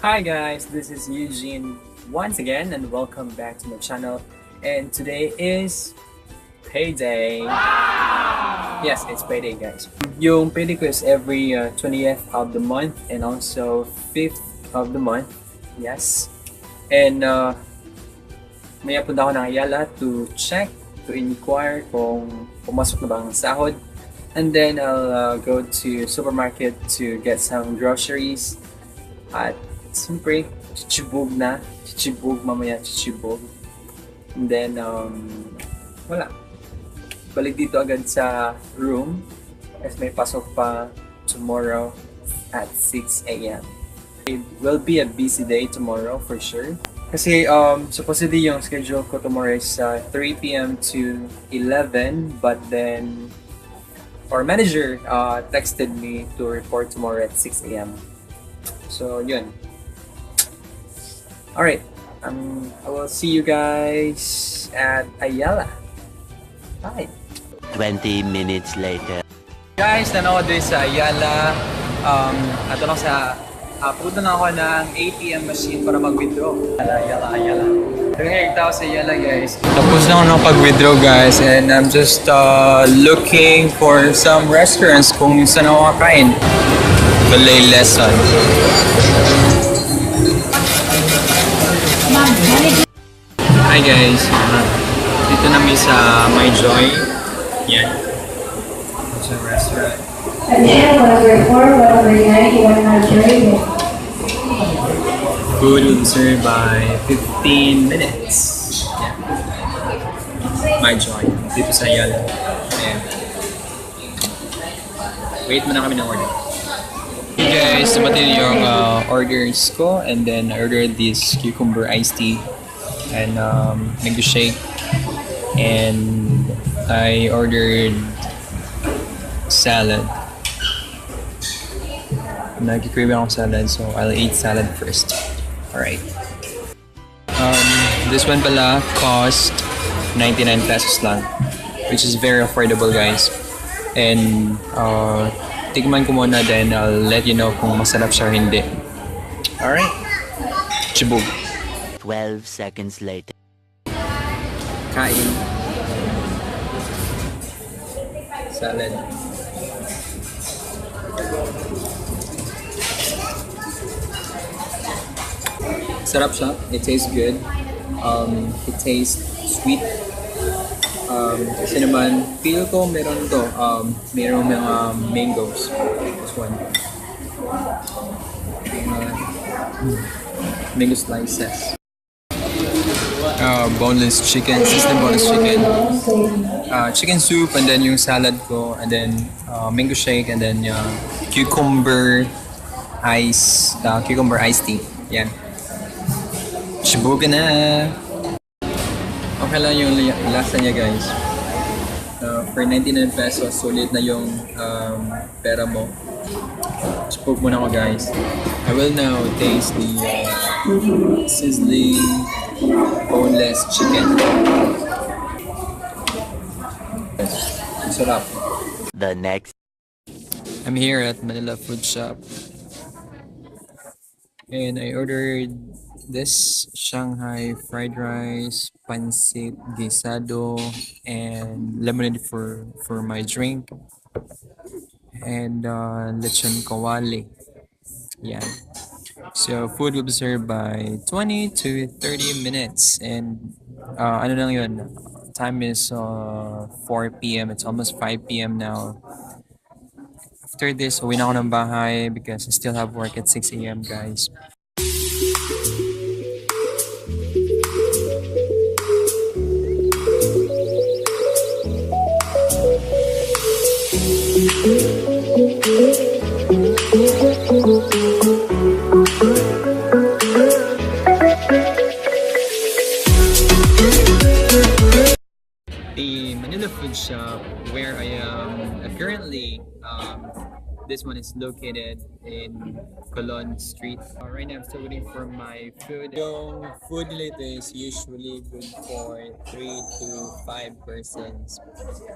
Hi guys, this is Eugene once again and welcome back to my channel. And today is Payday. Yes, it's Payday guys. Yung payday ko is every 20th of the month and also 5th of the month. Yes. And may punta ako ng Ayala to check, to inquire kung pumasok na ba ang sahod. And then I'll go to supermarket to get some groceries. At siyempre, chichibog mamaya, chichibog. And then, wala. Balik dito agad sa room as may pasok pa tomorrow at 6 a.m. It will be a busy day tomorrow for sure. Kasi supposedly yung schedule ko tomorrow is 3 p.m. to 11, but then our manager texted me to report tomorrow at 6 a.m. So yun. Alright, I will see you guys at Ayala. Bye! 20 minutes later. Guys, nanood din sa Ayala. Ato lang sa punta na ako ng ATM machine para mag-withdraw. Ayala. Ngayon tao sa Ayala guys. Tapos na ako ng pag-withdraw guys and I'm just looking for some restaurants kung saan ako kakain. Ballet lesson. Hi guys, dito namin sa My Joy. Yan. It's a restaurant. Food will be served by 15 minutes. Yeah. My Joy. Dito sa Ayala. Ayan. Wait muna kami ng order. Hey guys, dumating yung orders ko and then I ordered this cucumber iced tea and mango shake and I ordered salad. Nagkikrave akong salad so I'll eat salad first. Alright. This one pala cost 99 pesos lang, which is very affordable guys. And tikman ko muna then I'll let you know kung masarap siya or hindi. Alright. Chibog. 12 seconds later. Kain. Salad. Sarap siya. It tastes good. It tastes sweet. Kasi naman, feel ko meron to. Meron mga mangoes. This one. Mango slices. Boneless chicken, seasoned boneless chicken. Chicken soup and then yung salad ko and then mango shake and then cucumber iced tea. Yan. Shibuga na! Okay lang yung lasa niya guys. For 99 pesos, sulit na yung pera mo. Spoke muna ako guys. I will now taste the sizzling boneless chicken. Sarap. The next. I'm here at Manila Food Shop. And I ordered this Shanghai fried rice, pancit guisado, and lemonade for my drink. And lechon kawali. Yeah. So food will be served by 20 to 30 minutes. And ano lang yun? Time is 4 p.m. It's almost 5 p.m. now. After this, uwi na ako ng bahay because I still have work at 6 a.m. guys. The Manila Food Shop where I am currently, this one is located in Colon Street. Right now I'm still waiting for my food. Yung food nila is usually good for 3 to 5 persons.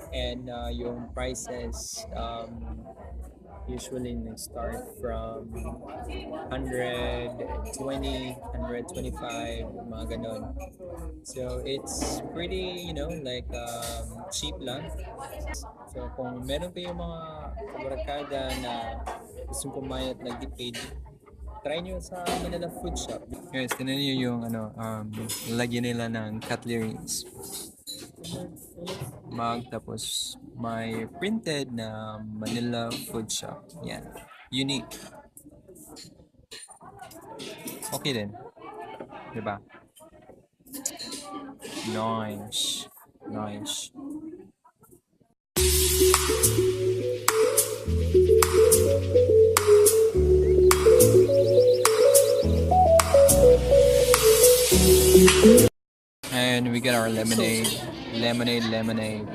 And yung prices Usually nag-start from 120, 125, mga ganon. So it's pretty, like cheap lang. So kung meron kayong mga kabarkada na gusto kumain at nagtipid, try nyo sa Manila Food Shop. Guys, tinan nyo yung lagyan nila ng cutleries. Tapos may printed na Manila Food Shop. Yan. Unique. Okay din. Diba? Nice. Nice. And we get our lemonade. Lemonade.